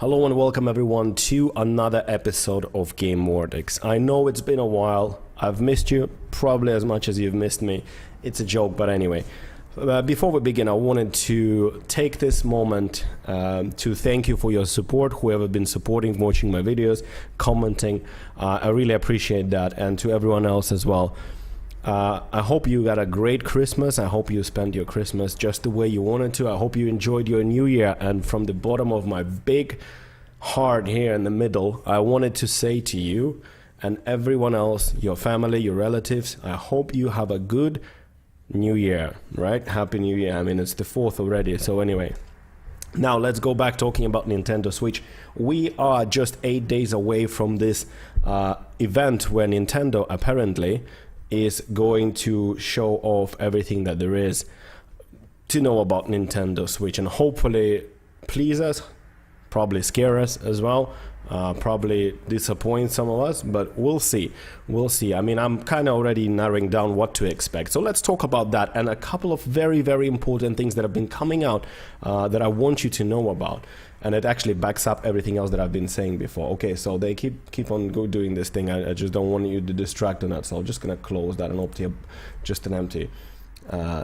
Hello and welcome everyone to another episode of Game Vortex. I know it's been a while. I've missed you probably as much as you've missed me. It's a joke, but anyway. Before we begin, I wanted to take this moment to thank you for your support, whoever been supporting, watching my videos, commenting. I really appreciate that, and to everyone else as well. I hope you got a great Christmas. I hope you spent your Christmas just the way you wanted to. I hope you enjoyed your New Year, and from the bottom of my big heart here in the middle, I wanted to say to you and everyone else, your family, your relatives, I hope you have a good New Year, right? Happy New Year. I mean, it's the 4th already, so anyway. Now let's go back talking about Nintendo Switch. We are just 8 days away from this event where Nintendo apparently is going to show off everything that there is to know about Nintendo Switch and hopefully please us, probably scare us as well, probably disappoint some of us, but we'll see. I mean, I'm kind of already narrowing down what to expect. So let's talk about that and a couple of very, very important things that have been coming out that I want you to know about. And it actually backs up everything else that I've been saying before. Okay, so they keep on doing this thing. I just don't want you to distract on that. So I'm just going to close that and open just an empty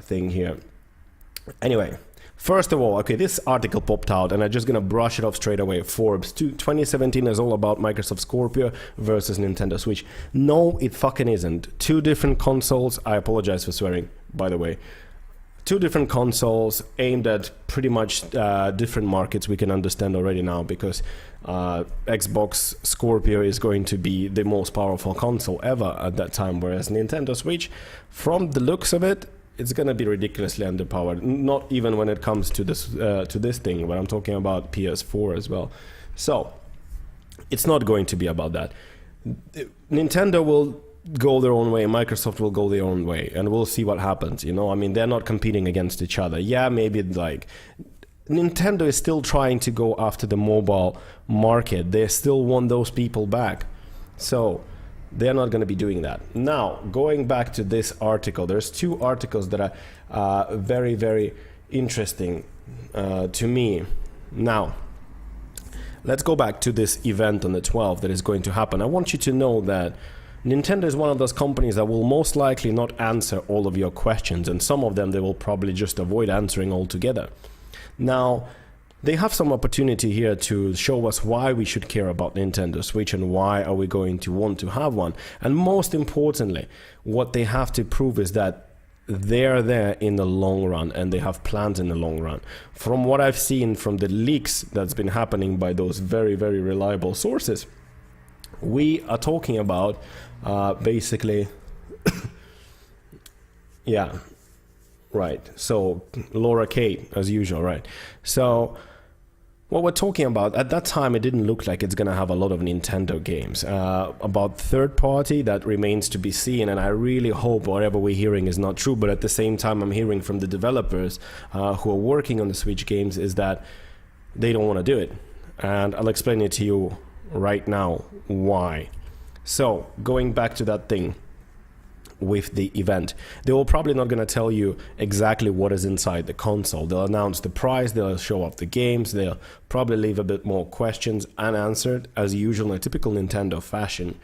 thing here. Anyway, first of all, okay, this article popped out and I'm just going to brush it off straight away. Forbes 2017 is all about Microsoft Scorpio versus Nintendo Switch. No, it fucking isn't. Two different consoles. I apologize for swearing, by the way. Two different consoles aimed at pretty much different markets we can understand already now, because Xbox Scorpio is going to be the most powerful console ever at that time, whereas Nintendo Switch, from the looks of it, it's going to be ridiculously underpowered. Not even when it comes to this thing, but I'm talking about PS4 as well. So it's not going to be about that. Nintendo will go their own way, Microsoft will go their own way, and we'll see what happens, you know? I mean, they're not competing against each other. Yeah, maybe like Nintendo is still trying to go after the mobile market. They still want those people back. So they're not going to be doing that. Now, going back to this article, there's two articles that are very, very interesting to me. Now, let's go back to this event on the 12th that is going to happen. I want you to know that Nintendo is one of those companies that will most likely not answer all of your questions, and some of them they will probably just avoid answering altogether. Now, they have some opportunity here to show us why we should care about Nintendo Switch and why are we going to want to have one. And most importantly, what they have to prove is that they're there in the long run and they have plans in the long run. From what I've seen from the leaks that's been happening by those very, very reliable sources, we are talking about basically yeah, right, so Laura Kate as usual, right? So what we're talking about, at that time it didn't look like it's gonna have a lot of Nintendo games. About third party, that remains to be seen, and I really hope whatever we're hearing is not true, but at the same time I'm hearing from the developers who are working on the Switch games is that they don't want to do it, and I'll explain it to you right now why. So going back to that thing with the event, they will probably not going to tell you exactly what is inside the console. They'll announce the price, they'll show off the games, they'll probably leave a bit more questions unanswered as usual in a typical Nintendo fashion.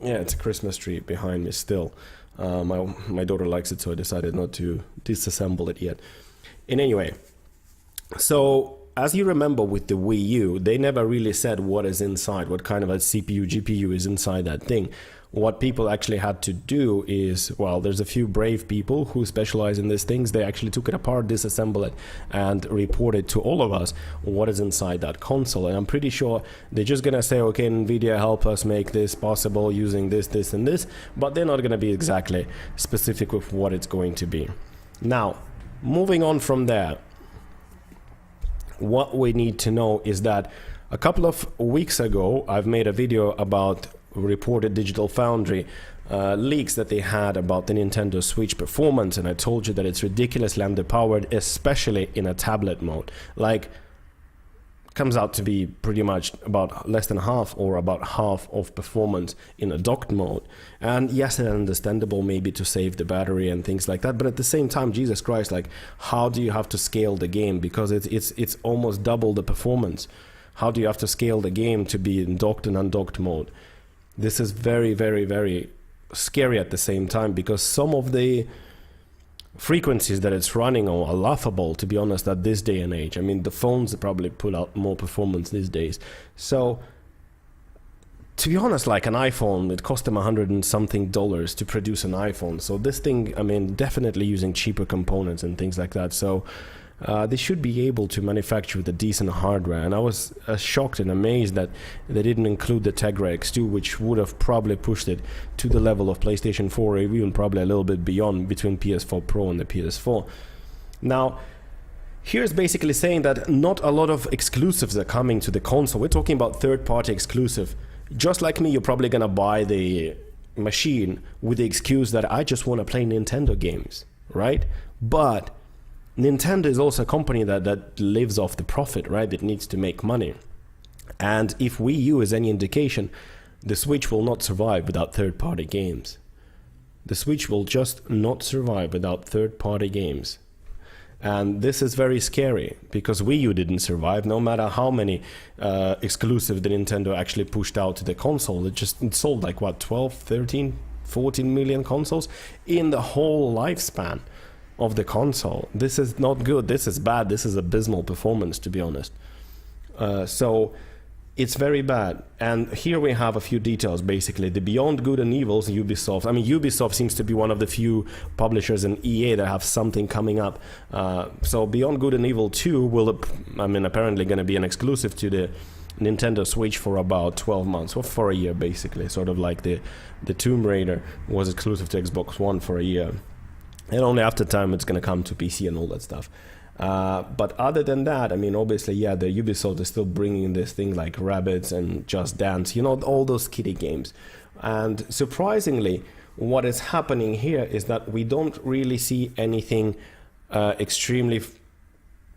Yeah, it's a Christmas tree behind me still. My daughter likes it, so I decided not to disassemble it yet. In any way, so as you remember with the Wii U, they never really said what is inside, what kind of a CPU, GPU is inside that thing. What people actually had to do is, well, there's a few brave people who specialize in these things. They actually took it apart, disassembled it, and reported to all of us what is inside that console. And I'm pretty sure they're just going to say, okay, NVIDIA, help us make this possible using this, this, and this. But they're not going to be exactly specific with what it's going to be. Now, moving on from there, what we need to know is that a couple of weeks ago, I've made a video about reported Digital Foundry leaks that they had about the Nintendo Switch performance, and I told you that it's ridiculously underpowered, especially in a tablet mode. Like, comes out to be pretty much about less than half or about half of performance in a docked mode. And yes, it's understandable maybe to save the battery and things like that, but at the same time, Jesus Christ, like, how do you have to scale the game? Because it's almost double the performance. How do you have to scale the game to be in docked and undocked mode? This is very, very, very scary at the same time, because some of the frequencies that it's running on are laughable, to be honest, at this day and age. I mean, the phones probably pull out more performance these days. So to be honest, like an iPhone, it cost them $100 and something to produce an iPhone. So this thing, I mean, definitely using cheaper components and things like that. So they should be able to manufacture with a decent hardware. And I was shocked and amazed that they didn't include the Tegra X2, which would have probably pushed it to the level of PlayStation 4 or even probably a little bit beyond between PS4 Pro and the PS4. Now, here's basically saying that not a lot of exclusives are coming to the console. We're talking about third-party exclusive. Just like me, you're probably gonna buy the machine with the excuse that I just want to play Nintendo games, right? But Nintendo is also a company that lives off the profit, right? It needs to make money. And if Wii U is any indication, the Switch will not survive without third-party games. The Switch will just not survive without third-party games. And this is very scary, because Wii U didn't survive, no matter how many exclusive the Nintendo actually pushed out to the console. It sold like, what, 12, 13, 14 million consoles in the whole lifespan of the console. This is not good. This is bad. This is abysmal performance, to be honest. So it's very bad. And here we have a few details, basically. The Beyond Good and Evil's Ubisoft. I mean, Ubisoft seems to be one of the few publishers in EA that have something coming up. So Beyond Good and Evil 2 will, I mean, apparently going to be an exclusive to the Nintendo Switch for about 12 months, or for a year, basically. Sort of like the Tomb Raider was exclusive to Xbox One for a year. And only after time it's going to come to PC and all that stuff. But other than that, I mean, obviously, yeah, the Ubisoft is still bringing this thing like Rabbids and Just Dance, you know, all those kiddie games. And surprisingly, what is happening here is that we don't really see anything extremely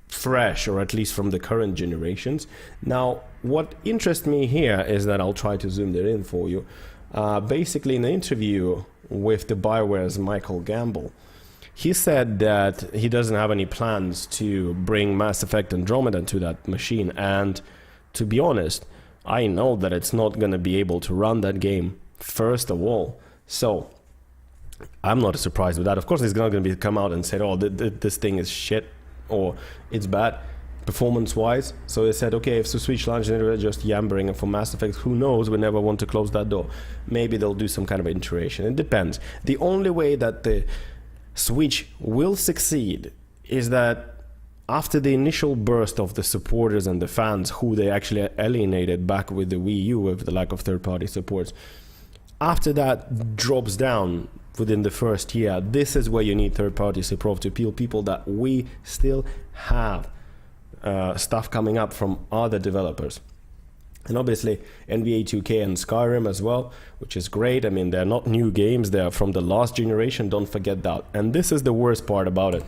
fresh, or at least from the current generations. Now, what interests me here is that I'll try to zoom that in for you. Basically, in an interview with the BioWare's Michael Gamble, he said that he doesn't have any plans to bring Mass Effect Andromeda to that machine. And to be honest, I know that it's not going to be able to run that game, first of all. So I'm not surprised with that. Of course, he's not going to come out and say, oh, this thing is shit, or it's bad performance-wise. So they said, okay, if the Switch launch they're just yammering for Mass Effect, who knows? We never want to close that door. Maybe they'll do some kind of iteration. It depends. The only way that the Switch will succeed is that after the initial burst of the supporters and the fans who they actually alienated back with the Wii U with the lack of third-party supports, after that drops down within the first year, this is where you need third-party support to appeal people that we still have stuff coming up from other developers. And obviously NBA 2K and Skyrim as well, which is great. I mean, they're not new games, they're from the last generation, don't forget that. And this is the worst part about it.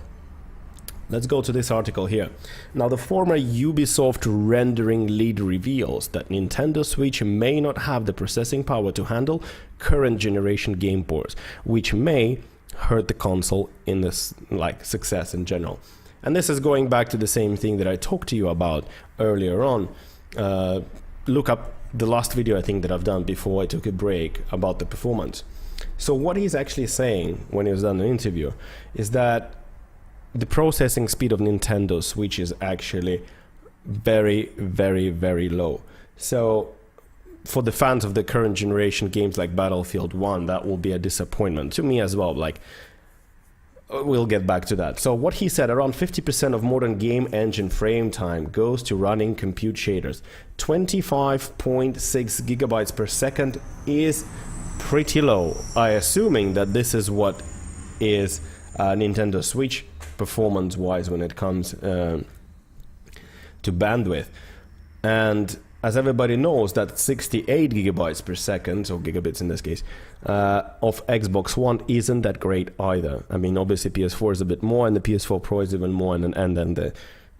Let's go to this article here. Now, the former Ubisoft rendering lead reveals that Nintendo Switch may not have the processing power to handle current generation game ports, which may hurt the console in this success in general. And this is going back to the same thing that I talked to you about earlier on. Look up the last video I think that I've done before I took a break about the performance. So what he's actually saying when he was done the interview is that the processing speed of Nintendo Switch is actually very, very, very low. So for the fans of the current generation games like Battlefield 1, that will be a disappointment to me as well. Like, we'll get back to that. So what he said, around 50% of modern game engine frame time goes to running compute shaders. 25.6 gigabytes per second is pretty low. I assuming that this is what is Nintendo Switch performance-wise when it comes to bandwidth. And as everybody knows, that 68 gigabytes per second, or gigabits in this case, of Xbox One isn't that great either. I mean, obviously PS4 is a bit more, and the PS4 Pro is even more, and then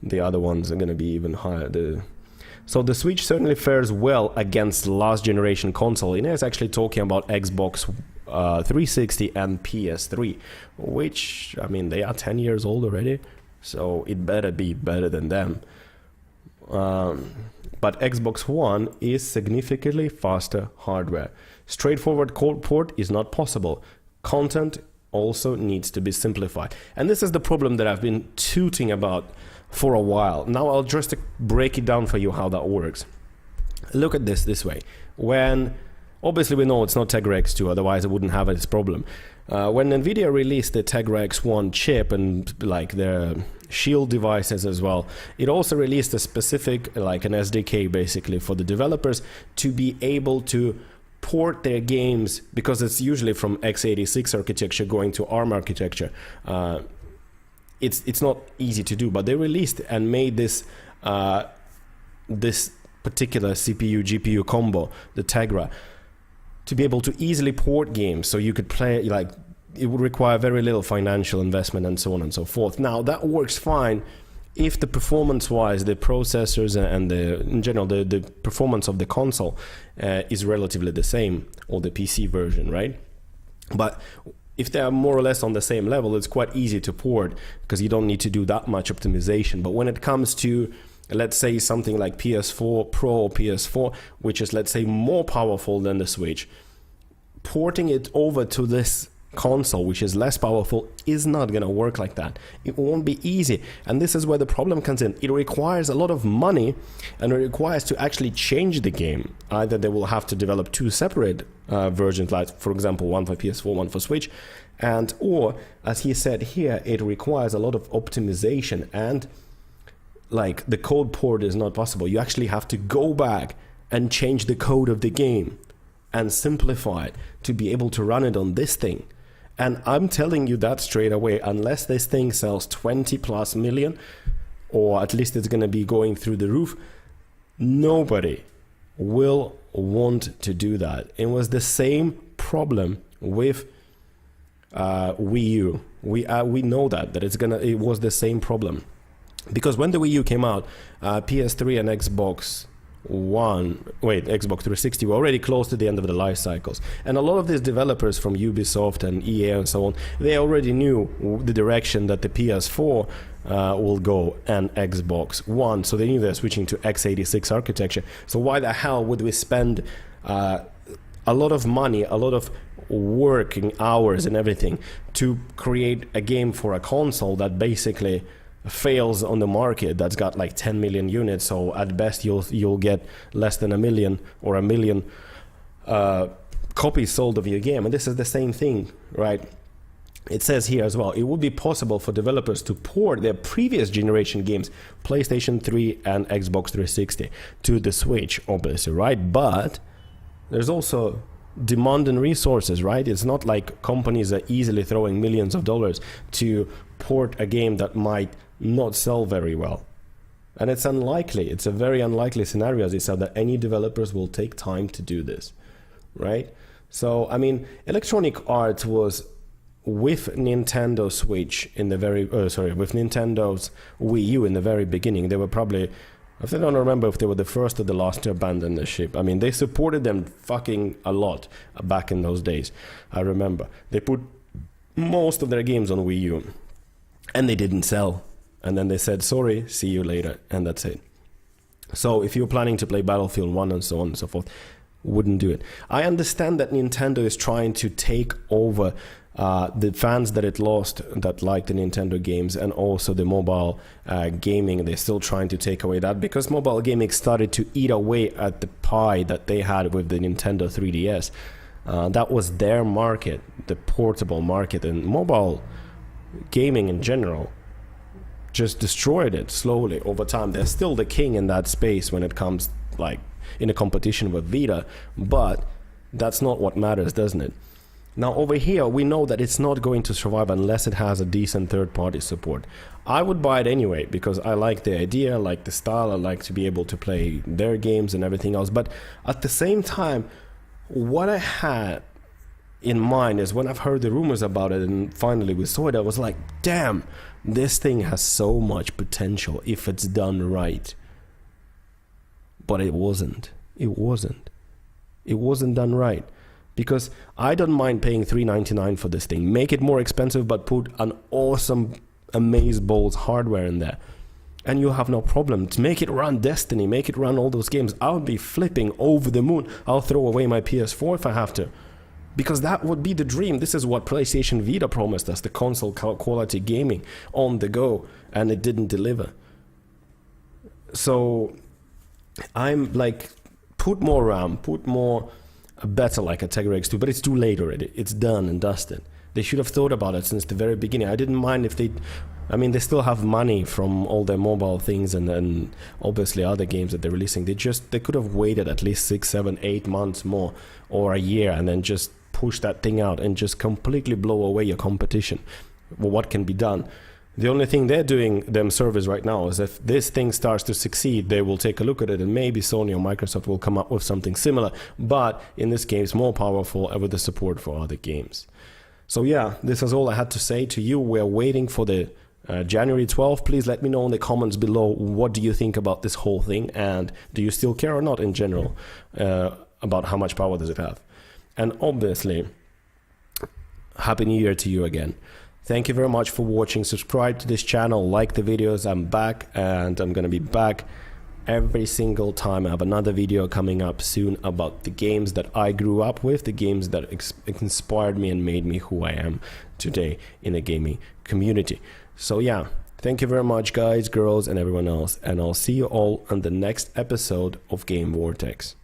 the other ones are going to be even higher. So the Switch certainly fares well against last generation console. And it's actually talking about Xbox 360 and PS3, which, I mean, they are 10 years old already, so it better be better than them. But Xbox One is significantly faster hardware. Straightforward cold port is not possible. Content also needs to be simplified. And this is the problem that I've been tooting about for a while. Now I'll just break it down for you how that works. Look at this way. When, obviously we know it's not Tegra X2, otherwise I wouldn't have this problem. When Nvidia released the Tegra X1 chip and like their Shield devices as well, it also released a specific, like an SDK basically for the developers to be able to port their games, because it's usually from x86 architecture going to ARM architecture. It's not easy to do, but they released and made this this particular CPU GPU combo, the Tegra, to be able to easily port games, so you could play, like, it would require very little financial investment and so on and so forth. Now that works fine if the performance-wise, the processors and in general the performance of the console is relatively the same, or the PC version, right? But if they are more or less on the same level, it's quite easy to port because you don't need to do that much optimization. But when it comes to, let's say, something like PS4 Pro or PS4, which is, let's say, more powerful than the Switch, porting it over to this console, which is less powerful, is not going to work like that. It won't be easy, and this is where the problem comes in. It requires a lot of money, and it requires to actually change the game. Either they will have to develop two separate versions, like for example one for PS4, one for Switch, and or as he said here, it requires a lot of optimization, and like the code port is not possible. You actually have to go back and change the code of the game and simplify it to be able to run it on this thing. And I'm telling you that straight away, unless this thing sells 20 plus million, or at least it's going to be going through the roof, nobody will want to do that. It was the same problem with Wii U. We know that it was the same problem, because when the Wii U came out, PS3 and Xbox 360 were already close to the end of the life cycles, and a lot of these developers from Ubisoft and EA and so on, they already knew the direction that the PS4 will go and Xbox One, so they knew they're switching to x86 architecture. So why the hell would we spend a lot of money, a lot of working hours and everything to create a game for a console that basically fails on the market, that's got like 10 million units, so at best you'll get less than a million or a million copies sold of your game. And this is the same thing, right? It says here as well, it would be possible for developers to port their previous generation games, PlayStation 3 and Xbox 360, to the Switch, obviously, right? But there's also demand and resources, right? It's not like companies are easily throwing millions of dollars to port a game that might not sell very well. And it's unlikely, it's a very unlikely scenario, as he said, that any developers will take time to do this, right? So, I mean, Electronic Arts was with Nintendo Switch in the very, with Nintendo's Wii U in the very beginning. They were probably, I don't remember if they were the first or the last to abandon the ship. I mean, they supported them fucking a lot back in those days. I remember they put most of their games on Wii U, and they didn't sell. And then they said, sorry, see you later, and that's it. So if you're planning to play Battlefield 1 and so on and so forth, wouldn't do it. I understand that Nintendo is trying to take over the fans that it lost that like the Nintendo games, and also the mobile gaming. They're still trying to take away that, because mobile gaming started to eat away at the pie that they had with the Nintendo 3DS. That was their market, the portable market, and mobile gaming in general just destroyed it slowly over time. They're still the king in that space when it comes, like, in a competition with Vita, but that's not what matters, doesn't it? Now over here, we know that it's not going to survive unless it has a decent third-party support. I would buy it anyway, because I like the idea, I like the style, I like to be able to play their games and everything else. But at the same time, what I had in mind is, when I've heard the rumors about it and finally we saw it, I was like, damn, this thing has so much potential if it's done right. but it wasn't. It wasn't done right. Because I don't mind paying $399 for this thing. Make it more expensive, but put an awesome amazeballs hardware in there, and you have no problem. To make it run Destiny, make it run all those games, I'll be flipping over the moon. I'll throw away my PS4 if I have to, because that would be the dream. This is what PlayStation Vita promised us, the console quality gaming on the go, and it didn't deliver. So I'm like, put more RAM, put more better like a Tegra X2, but it's too late already. It's done and dusted. They should have thought about it since the very beginning. I didn't mind if they, I mean, they still have money from all their mobile things and then obviously other games that they're releasing. They could have waited at least 6, 7, 8 months more, or a year, and then just push that thing out and just completely blow away your competition. Well, what can be done? The only thing they're doing them service right now is if this thing starts to succeed, they will take a look at it, and maybe Sony or Microsoft will come up with something similar, but in this case more powerful and with the support for other games. So yeah, this is all I had to say to you. We're waiting for the January 12th. Please let me know in the comments below, what do you think about this whole thing, and do you still care or not in general about how much power does it have? And obviously, Happy New Year to you again. Thank you very much for watching. Subscribe to this channel, like the videos. I'm back, and I'm gonna be back every single time. I have another video coming up soon about the games that I grew up with, the games that inspired me and made me who I am today in the gaming community. So yeah, thank you very much, guys, girls, and everyone else, and I'll see you all on the next episode of Game Vortex.